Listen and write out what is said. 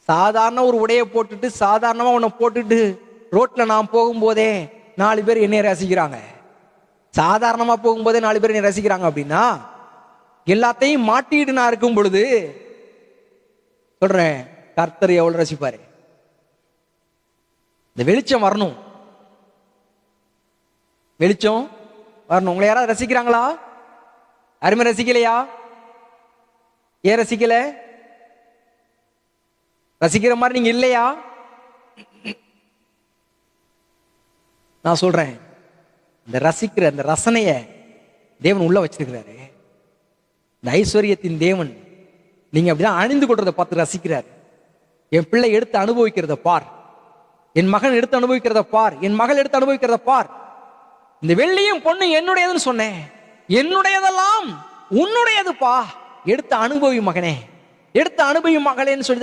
சாதாரண ஒரு உடையை போட்டுட்டு சாதாரணமா உன்னை போட்டுட்டு ரோட்ல நான் போகும்போதே 4 பேர் என்னை ரசிக்கிறாங்க, சாதாரணமா போகும்போதே 4 பேர் என்னை ரசிக்கிறாங்க அப்படின்னா, எல்லாத்தையும் மாட்டிட்டு நான் இருக்கும் பொழுது சொல்றேன், கர்த்தர் எவ்வளவு ரசிப்பாரு. இந்த வெளிச்சம் வரணும், வெளிச்சம் வரணும். உங்களை யாராவது ரசிக்கிறாங்களா? யாருமே ரசிக்கலையா? ஏன் ரசிக்கல? ரசிக்கிற மாதிரி நீங்க இல்லையா? நான் சொல்றேன், இந்த ரசிக்கிற அந்த ரசனைய தேவன் உள்ள வச்சிருக்கிறாரு. இந்த ஐஸ்வர்யத்தின் தேவன் நீங்க அப்படிதான் அணிந்து கொள்றதை பார்த்து ரசிக்கிறார். என் பிள்ளை எடுத்து அனுபவிக்கிறத பார், என் மகன் எடுத்து அனுபவிக்கிறத பார், என் மகள் எடுத்து அனுபவிக்கிறத பார். இந்த வெள்ளியும் பொண்ணு என்னுடையதுன்னு சொன்னேன், என்னுடையதெல்லாம் உன்னுடையதுப்பா, எடுத்து அனுபவி மகனே, எடுத்து அனுபவி மகளேன்னு சொல்லி